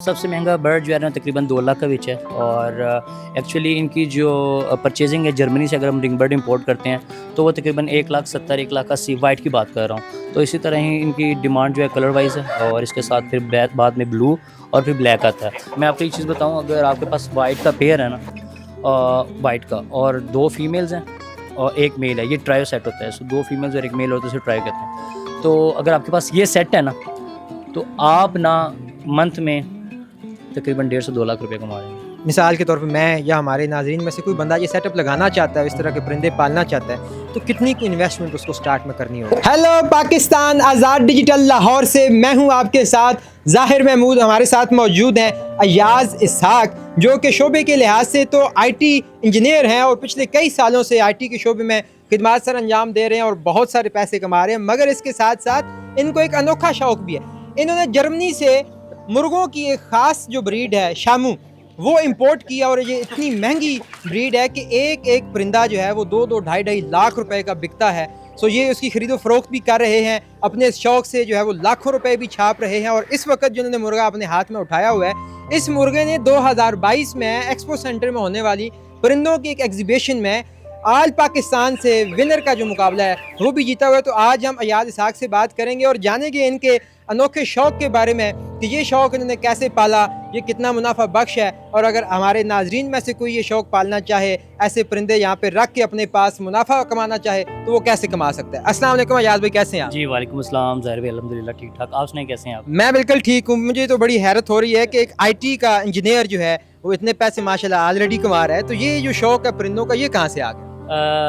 सबसे महंगा बर्ड जो है ना तकरीबन 2 लाख का बिच है और एक्चुअली इनकी जो परचेजिंग है जर्मनी से अगर हम रिंग बर्ड इंपोर्ट करते हैं तो वो तकरीबन 1,70,000 1,80,000 वाइट की बात कर रहा हूँ। तो इसी तरह ही इनकी डिमांड जो है कलर वाइज है और इसके साथ फिर बाद में ब्लू और फिर ब्लैक आता है। मैं आपको एक चीज़ बताऊँ, अगर आपके पास वाइट का पेयर है ना, वाइट का और 2 फीमेल्स हैं और 1 मेल है, ये ट्रायो सेट होता है। सो 2 फीमेल्स और 1 मेल होता है, उसे ट्राई करते हैं। तो अगर आपके पास ये सेट है ना तो आप ना मंथ में तकरीबन 1.5 से 2 लाख रुपए कमा रहे हैं। मिसाल के तौर पे मैं या हमारे नाज़रीन में से कोई बंदा ये सेटअप लगाना चाहता है, इस तरह के परिंदे पालना चाहता है, तो कितनी की इन्वेस्टमेंट उसको स्टार्ट में करनी होगी? हेलो पाकिस्तान, आज़ाद डिजिटल लाहौर से मैं हूं आपके साथ ज़ाहिर महमूद। हमारे साथ मौजूद हैं अयाज इसहाक, जो कि शोबे के लिहाज से तो IT इंजीनियर हैं और पिछले कई सालों से IT के शोबे में खिदमत सर अंजाम दे रहे हैं और बहुत सारे पैसे कमा रहे हैं। मगर इसके साथ साथ इनको एक अनोखा शौक़ भी है। इन्होंने जर्मनी से मुर्गों की एक ख़ास जो ब्रीड है शामू, वो इंपोर्ट किया और ये इतनी महंगी ब्रीड है कि एक एक परिंदा जो है वो 2-2 ढाई लाख रुपए का बिकता है। सो ये उसकी खरीदो फरोख्त भी कर रहे हैं, अपने शौक़ से जो है वो लाखों रुपए भी छाप रहे हैं। और इस वक्त जो उन्होंने मुर्गा अपने हाथ में उठाया हुआ है, इस मुर्गे ने 2022 में एक्सपो सेंटर में होने वाली परिंदों की एक एग्जीबिशन में आल पाकिस्तान से विनर का जो मुकाबला है वो भी जीता हुआ है। तो आज हम अयाज इसहाक से बात करेंगे और जानेंगे इनके अनोखे शौक़ के बारे में कि ये शौक़ इन्होंने कैसे पाला, ये कितना मुनाफा बख्श है। और अगर हमारे नाजरीन में से कोई ये शौक़ पालना चाहे, ऐसे परिंदे यहाँ पे रख के अपने पास मुनाफा कमाना चाहे, तो वो कैसे कमा सकता है? अस्सलाम वालेकुम अयाज भाई, कैसे हैं आप? जी वालेकुम अस्सलाम ज़ाहिर भाई, अल्हम्दुलिल्लाह ठीक ठाक। आप सुनाइए कैसे हैं आप? मैं बिल्कुल ठीक हूँ। मुझे तो बड़ी हैरत हो रही है कि एक IT का इंजीनियर जो है वो इतने पैसे माशाल्लाह ऑलरेडी कमा रहा है। तो ये जो शौक़ है परिंदों का, ये कहाँ से आ गया?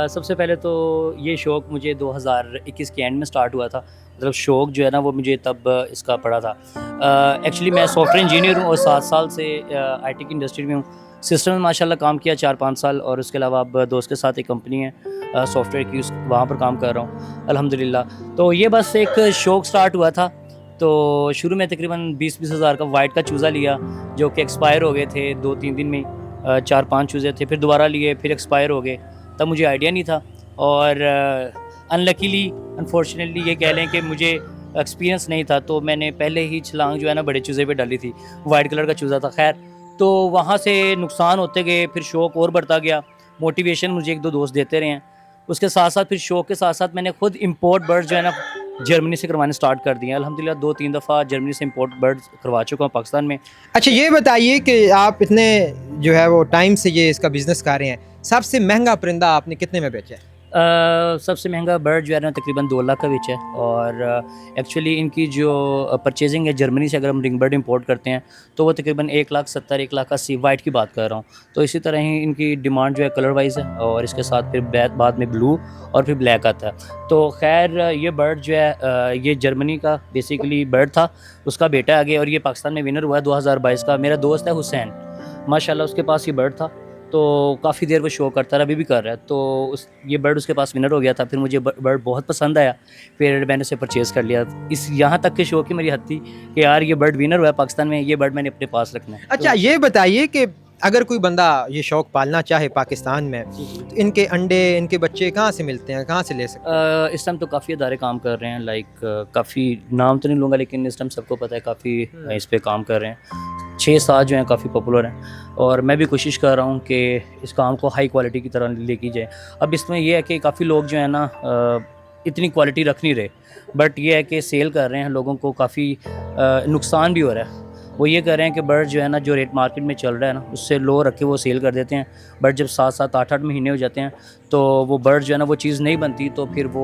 सबसे पहले तो ये शौक़ मुझे 2021 के एंड में स्टार्ट हुआ था। मतलब शौक़ जो है ना वो मुझे तब इसका पड़ा था। एक्चुअली मैं सॉफ्टवेयर इंजीनियर हूँ और 7 साल से IT की इंडस्ट्री में हूँ। सिस्टम में माशाल्लाह काम किया 4-5 साल और उसके अलावा अब दोस्त के साथ एक कंपनी है सॉफ्टवेयर की, वहाँ पर काम कर रहा हूँ अल्हम्दुलिल्लाह। तो ये बस एक शौक़ स्टार्ट हुआ था। तो शुरू में तकरीबन 20-20 हज़ार का वाइट का चूज़ा लिया, जो कि एक्सपायर हो गए थे 2-3 दिन में। 4-5 चूज़े थे, फिर दोबारा लिए, फिर एक्सपायर हो गए। तब मुझे आइडिया नहीं था और अनलकीली अनफॉर्चुनेटली ये कह लें कि मुझे एक्सपीरियंस नहीं था, तो मैंने पहले ही छलांग जो है ना बड़े चूज़े पे डाली थी। वाइट कलर का चूज़ा था। खैर, तो वहाँ से नुकसान होते गए, फिर शौक़ और बढ़ता गया। मोटिवेशन मुझे 1-2 दोस्त देते रहे हैं। उसके साथ साथ फिर शौक़ के साथ साथ मैंने खुद इम्पोर्ट बर्ड जो है ना जर्मनी से करवाने स्टार्ट कर दिए हैं। अल्हम्दुलिल्लाह 2-3 दफ़ा जर्मनी से इम्पोर्ट बर्ड्स करवा चुका हूँ पाकिस्तान में। अच्छा, ये बताइए कि आप इतने जो है वो टाइम से ये इसका बिजनेस कर रहे हैं, सबसे महंगा परिंदा आपने कितने में बेचा है? सबसे महंगा बर्ड जो है ना तकरीबन 2 लाख का बिच है और एक्चुअली इनकी जो परचेजिंग है जर्मनी से अगर हम रिंग बर्ड इंपोर्ट करते हैं तो वो तकरीबन 1,70,000 1,80,000 वाइट की बात कर रहा हूँ। तो इसी तरह ही इनकी डिमांड जो है कलर वाइज है और इसके साथ फिर बाद में ब्लू और फिर ब्लैक आता है। तो खैर, ये बर्ड जो है ये जर्मनी का बेसिकली बर्ड था, उसका बेटा आगे और ये पाकिस्तान में विनर हुआ है 2022 का। मेरा दोस्त है हुसैन, माशाल्लाह उसके पास ये बर्ड था, तो काफ़ी देर वो शो करता रहा, अभी भी कर रहा है। तो ये बर्ड उसके पास विनर हो गया था। फिर मुझे बर्ड बहुत पसंद आया, फिर मैंने उसे परचेज़ कर लिया। इस यहाँ तक के शो की मेरी हद थी कि यार ये बर्ड विनर हुआ है पाकिस्तान में, ये बर्ड मैंने अपने पास रखना है। अच्छा, ये बताइए कि अगर कोई बंदा ये शौक़ पालना चाहे पाकिस्तान में, तो इनके अंडे, इनके बच्चे कहाँ से मिलते हैं, कहाँ से ले सकते हैं? इस टाइम तो काफ़ी अदारे काम कर रहे हैं, लाइक काफ़ी नाम तो नहीं लूँगा लेकिन इस टाइम सबको पता है काफ़ी इस पे काम कर रहे हैं। 6-7 जो हैं काफ़ी पॉपुलर हैं और मैं भी कोशिश कर रहा हूँ कि इस काम को हाई क्वालिटी की तरह लेके जाए। अब इसमें ये है कि काफ़ी लोग जो है ना इतनी क्वालिटी रख नहीं रहे, बट ये है कि सेल कर रहे हैं, लोगों को काफ़ी नुकसान भी हो रहा है। वो ये कह रहे हैं कि बर्ड जो है ना जो रेट मार्केट में चल रहा है ना उससे लो रख के वो सेल कर देते हैं। बट जब 7-7 8-8 महीने हो जाते हैं तो वो बर्ड जो है ना वो चीज़ नहीं बनती, तो फिर वो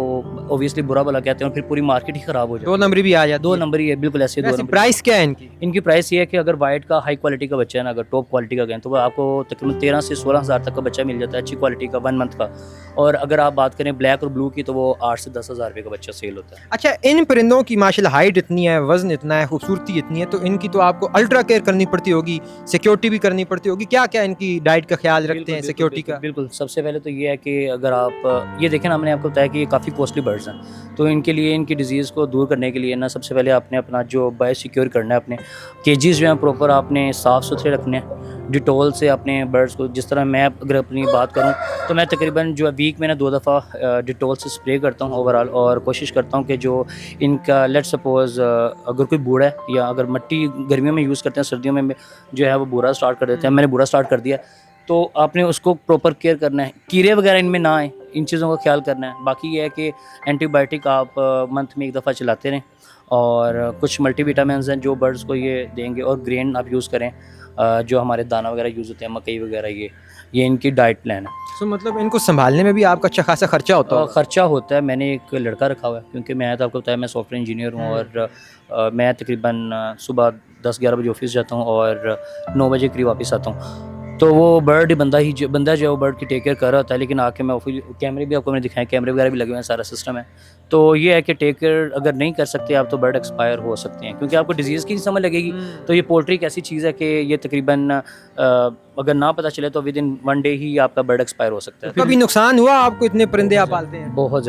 ओबियसली बुरा भला कहते हैं और फिर पूरी मार्केट ही ख़राब हो जाती है। 2 नंबरी भी आ जाती 2 है। नंबर ही है, बिल्कुल ऐसे 2 वैसे नंबर। प्राइस क्या है इनकी? इनकी प्राइस ये है कि अगर वाइट का हाई क्वालिटी का बच्चा है ना, अगर टॉप क्वालिटी का गए तो वो आपको तकरीबन 13 से 16 हज़ार तक का बच्चा मिल जाता है, अच्छी क्वालिटी का 1 मंथ का। और अगर आप बात करें ब्लैक और ब्लू की तो वो 8 से 10 हज़ार रुपये का बच्चा सेल होता है। अच्छा, इन परिंदों की माशाल्लाह हाइट इतनी है, वज़न इतना है, खूबसूरती इतनी है, तो इनकी तो आपको अल्ट्रा केयर करनी पड़ती होगी, सिक्योरिटी भी करनी पड़ती होगी। क्या-क्या इनकी डाइट का ख्याल रखते हैं, सिक्योरिटी का? बिल्कुल, सबसे पहले तो ये है कि अगर आप ये देखें ना, मैंने आपको बताया कि ये काफ़ी कॉस्टली बर्ड्स हैं, तो इनके लिए इनकी डिजीज़ को दूर करने के लिए ना सबसे पहले आपने अपना जो बायो सिक्योर करना है, अपने केजेस जो हैं प्रॉपर आपने साफ़ सुथरे रखने हैं। डिटोल से अपने बर्ड्स को, जिस तरह मैं अगर अपनी बात करूं तो मैं तकरीबन जो है वीक में ना 2 दफ़ा डिटोल से स्प्रे करता हूं ओवरऑल, और कोशिश करता हूं कि जो इनका लेट सपोज़ अगर कोई बूढ़ा है या अगर मिट्टी गर्मियों में यूज़ करते हैं, सर्दियों में जो है वो बूढ़ा स्टार्ट कर देते हैं, मैंने बूढ़ा स्टार्ट कर दिया, तो आपने उसको प्रॉपर केयर करना है, कीड़े वगैरह इनमें ना आए, इन चीज़ों का ख्याल करना है। बाकी ये है कि एंटीबायोटिक आप मंथ में 1 दफ़ा चलाते रहें, और कुछ मल्टीविटामिन्स हैं जो बर्ड्स को ये देंगे, और ग्रेन आप यूज़ करें, जो हमारे दाना वगैरह यूज़ होते हैं, मकई वगैरह, ये इनकी डाइट प्लान है। तो मतलब इनको संभालने में भी आपका अच्छा खासा खर्चा होता है? ख़र्चा होता है। मैंने एक लड़का रखा हुआ है, क्योंकि मैं तो आपको बताया मैं सॉफ्टवेयर इंजीनियर हूँ, और मैं तकरीबन सुबह 10-11 बजे ऑफिस जाता हूँ और 9 बजे करीब वापस आता हूँ। तो वो बंदा जो है वो बर्ड की टेक केयर कर रहा होता है, लेकिन आके मैं ऑफिस, कैमरे भी आपको मैंने दिखाए, कैमरे वगैरह भी लगे हुए हैं, सारा सिस्टम है। तो ये है कि टेक केयर अगर नहीं कर सकते आप तो बर्ड एक्सपायर हो सकते हैं, क्योंकि आपको डिजीज़ की नहीं समझ लगेगी। तो ये पोल्ट्री एक ऐसी चीज़ है कि ये तकरीबन अगर ना पता चले तो विद इन 1 डे ही आपका बर्ड एक्सपायर हो सकता है। कभी नुकसान हुआ आपको, इतने परिंदे आप पालते हैं? बहुत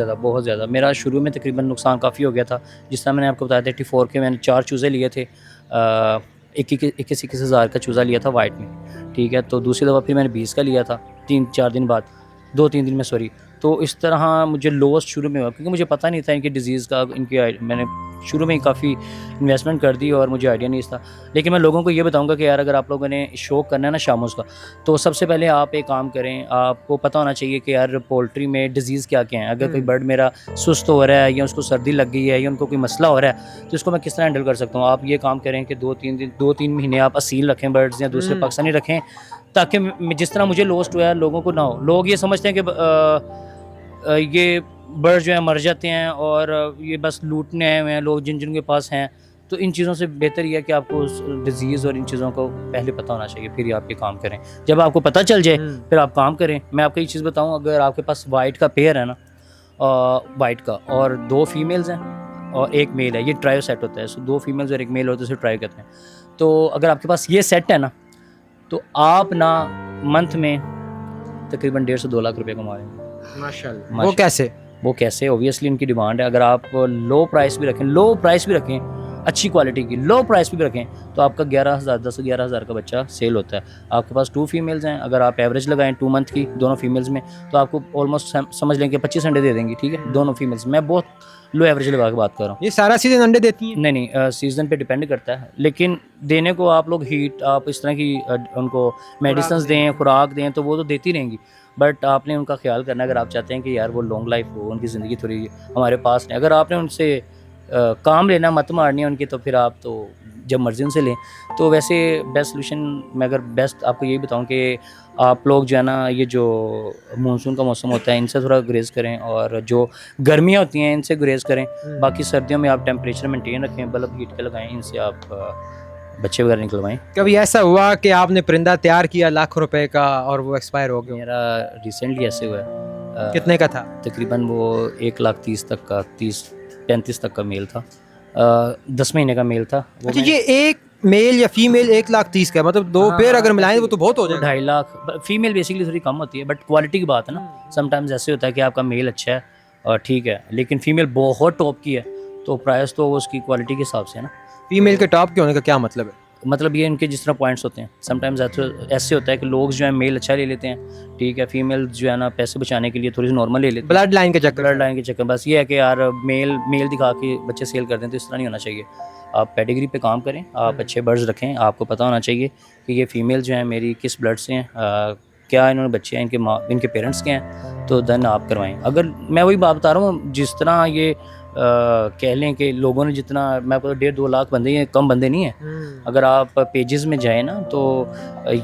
ज़्यादा। मेरा शुरू में तकरीबन नुकसान काफ़ी हो गया था। जिस तरह मैंने आपको बताया था 84 के मैंने 4 चूज़े लिए थे, 21 हज़ार का चूज़ा लिया था वाइट में, ठीक है। तो दूसरी दफ़ा फिर मैंने 20 का लिया था 3-4 दिन बाद, 2-3 दिन में, सॉरी। तो इस तरह मुझे लॉस शुरू में हुआ, क्योंकि मुझे पता नहीं था इनकी डिज़ीज़ का, मैंने शुरू में ही काफ़ी इन्वेस्टमेंट कर दी और मुझे आइडिया नहीं था। लेकिन मैं लोगों को ये बताऊंगा कि यार अगर आप लोगों ने शौक करना है ना शामोज़ का, तो सबसे पहले आप एक काम करें, आपको पता होना चाहिए कि यार पोल्ट्री में डिज़ीज़ क्या-क्या हैं। अगर कोई बर्ड मेरा सुस्त हो रहा है, या उसको सर्दी लग गई है, या उनको कोई मसला हो रहा है, तो इसको मैं किस तरह हैंडल कर सकता हूँ। आप ये काम करें कि 2-3 महीने आप असील रखें बर्ड्स, या दूसरे पाकिस्तानी रखें, ताकि जिस तरह मुझे लॉस्ट हुआ है लोगों को ना हो। लोग ये समझते हैं कि ये बर्ड जो है मर जाते हैं, और ये बस लूटने आए हुए हैं लोग जिनके पास हैं। तो इन चीज़ों से बेहतर ये है कि आपको उस डिज़ीज़ और इन चीज़ों को पहले पता होना चाहिए, फिर ही आप ये काम करें। जब आपको पता चल जाए फिर आप काम करें। मैं आपको एक चीज़ बताऊं, अगर आपके पास वाइट का पेयर है ना, वाइट का, और 2 फीमेल्स हैं और 1 मेल है, ये ट्रायो सेट होता है। सो 2 फीमेल्स और 1 मेल होता है, उसे ट्राई करते हैं। तो अगर आपके पास ये सेट है ना, तो आप ना मंथ में तकरीबन 1.5 से 2 लाख रुपये कमा लेंगे। माशाल्लाह। वो कैसे? ओबियसली उनकी डिमांड है। अगर आप लो प्राइस भी रखें, अच्छी क्वालिटी की लो प्राइस भी रखें, तो आपका 10-11 हज़ार का बच्चा सेल होता है। आपके पास 2 फीमेल्स हैं, अगर आप एवरेज लगाएं 2 मंथ की दोनों फीमेल्स में, तो आपको ऑलमोस्ट समझ लें कि 25 अंडे दे देंगी, ठीक है, दोनों फीमेल्स। मैं बहुत लो एवरेज लगा के बात कर रहा हूँ। ये सारा सीजन अंडे देती हैं? नहीं, सीज़न पे डिपेंड करता है, लेकिन देने को आप लोग हीट, आप इस तरह की उनको मेडिसिन दें, खुराक दें, तो वो तो देती रहेंगी। बट आपने उनका ख्याल करना है, अगर आप चाहते हैं कि यार वो लॉन्ग लाइफ हो, उनकी ज़िंदगी थोड़ी हमारे पास नहीं। अगर आपने उनसे काम लेना, मत मारनी है उनकी, तो फिर आप तो जब मर्ज़ी उनसे लें। तो वैसे बेस्ट सोल्यूशन, मैं अगर बेस्ट आपको यही बताऊं कि आप लोग जो है ना, ये जो मानसून का मौसम होता है, इनसे थोड़ा गुरेज करें, और जो गर्मियाँ होती हैं इनसे गुरेज करें। बाकी सर्दियों में आप टेम्परेचर मेंटेन रखें, बल्ब हीट के लगाएं, इनसे आप बच्चे वगैरह निकलवाएं। कभी ऐसा हुआ कि आपने परिंदा तैयार किया लाखों रुपए का और वो एक्सपायर हो गया? मेरा रिसेंटली ऐसे हुआ है। कितने का था? तकरीबन वो 1,30,000 तक का, 30-35 तक का मेल था। 10 महीने का मेल था वो। अच्छा, ये एक मेल या फीमेल 1,30,000 का, मतलब 2 पेयर अगर मिलाएं वो तो बहुत हो जाएगा। 2.5 लाख। फीमेल बेसिकली थोड़ी कम होती है, बट क्वालिटी की बात है ना। समटाइम्स ऐसे होता है कि आपका मेल अच्छा है और ठीक है, लेकिन फीमेल बहुत टॉप की है, तो प्राइस तो उसकी क्वालिटी के हिसाब से है ना। फीमेल के टॉप के होने का क्या मतलब है? मतलब ये इनके जिस तरह पॉइंट्स होते हैं, समटाइम्स ऐसे होता है कि लोग जो है मेल अच्छा ले लेते हैं, ठीक है, फीमेल जो है ना पैसे बचाने के लिए थोड़ी सी नॉर्मल ले लेते हैं, ब्लड लाइन के चक्कर। बस ये है कि यार मेल दिखा के बच्चे सेल कर दें, तो इस तरह नहीं होना चाहिए। आप पेडिग्री पे काम करें, आप अच्छे बर्ड्स रखें, आपको पता होना चाहिए कि ये फीमेल जो है मेरी किस ब्लड से हैं, क्या इन्होंने बच्चे हैं, इनके पेरेंट्स के हैं, तो देन आप करवाएं। अगर मैं वही बात बता रहा हूँ, जिस तरह ये कह लें कि लोगों ने जितना, मैं आपको 1.5-2 लाख बंदे हैं, कम बंदे नहीं हैं। अगर आप पेजेस में जाएँ ना, तो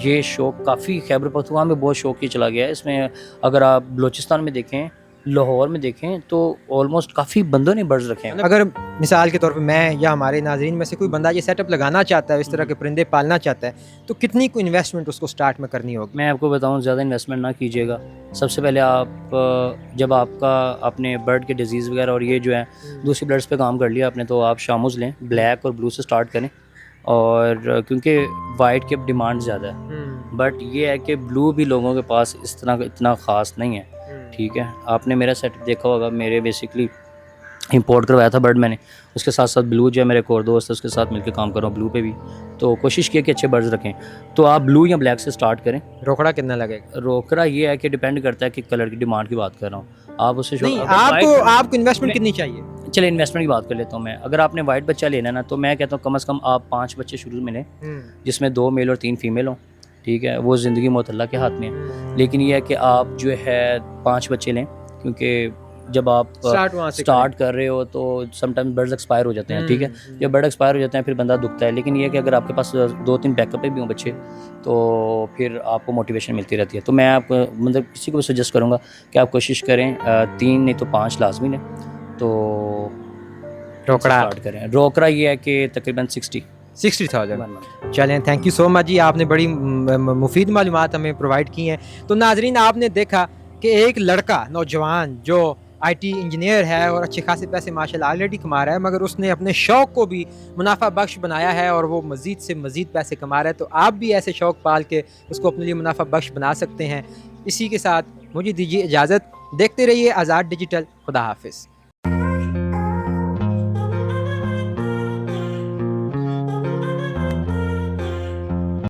ये शौक काफ़ी खैबर पख्तूनख्वा में बहुत शौक ही चला गया है इसमें। अगर आप बलूचिस्तान में देखें, लाहौर में देखें, तो ऑलमोस्ट काफ़ी बंदों ने बर्ड्स रखे हैं। अगर मिसाल के तौर पे मैं या हमारे नाजरीन में से कोई बंदा ये सेटअप लगाना चाहता है, इस तरह के परिंदे पालना चाहता है, तो कितनी कोई इन्वेस्टमेंट उसको स्टार्ट में करनी होगी? मैं आपको बताऊं, ज़्यादा इन्वेस्टमेंट ना कीजिएगा। सबसे पहले आप जब आपने बर्ड के डिजीज़ वगैरह और ये जो है दूसरी ब्लड्स पे काम कर लिया आपने, तो आप शामूज़ लें, ब्लैक और ब्लू से स्टार्ट करें। और क्योंकि वाइट की डिमांड ज़्यादा है, बट ये है कि ब्लू भी लोगों के पास इस तरह का इतना ख़ास नहीं है, ठीक है। आपने मेरा सेटअप देखा होगा, मेरे बेसिकली इंपोर्ट करवाया था बर्ड मैंने। उसके साथ साथ ब्लू जो है मेरे एक और दोस्त है, उसके साथ मिलकर काम कर रहा हूँ ब्लू पे भी। तो कोशिश की कि अच्छे बर्ड्स रखें। तो आप ब्लू या ब्लैक से स्टार्ट करें। रोकड़ा कितना लगेगा? रोकड़ा ये है कि डिपेंड करता है कि कलर की डिमांड की बात कर रहा हूँ। आप उससे नहीं, आपको इन्वेस्टमेंट कितनी चाहिए? चलिए इन्वेस्टमेंट की बात कर लेता हूँ मैं। अगर आपने वाइट बच्चा लेना है ना, तो मैं कहता हूँ कम से कम आप 5 बच्चे शुरू में लें, जिसमें 2 मेल और 3 फीमेल हों। ठीक है, वो ज़िंदगी मौत अल्लाह के हाथ में है। लेकिन ये है कि आप जो है 5 बच्चे लें, क्योंकि जब आप स्टार्ट कर रहे हो तो समटाइम बर्ड्स एक्सपायर हो जाते हैं। ठीक है, जब बर्ड एक्सपायर हो जाते हैं फिर बंदा दुखता है। लेकिन ये है कि अगर आपके पास 2-3 बैकअप पे भी हों बच्चे, तो फिर आपको मोटिवेशन मिलती रहती है। तो मैं आपको मतलब किसी को भी सजेस्ट करूँगा कि आप कोशिश करें 3 नहीं तो 5 लाजमी लें। तो रोकड़ा स्टार्ट करें। रोकड़ा ये है कि तकरीबन 60,000। चलें, थैंक यू सो मच जी, आपने बड़ी मुफीद मालूमात हमें प्रोवाइड की हैं। तो नाजरीन, आपने देखा कि एक लड़का नौजवान जो आईटी इंजीनियर है और अच्छे खासे पैसे माशाल्लाह ऑलरेडी कमा रहा है, मगर उसने अपने शौक़ को भी मुनाफा बख्श बनाया है और वो मज़ीद से मज़ीद पैसे कमा रहा है। तो आप भी ऐसे शौक़ पाल के उसको अपने लिए मुनाफा बख्श बना सकते हैं। इसी के साथ मुझे दीजिए इजाज़त। देखते रहिए आज़ाद डिजिटल। खुदा हाफिज़।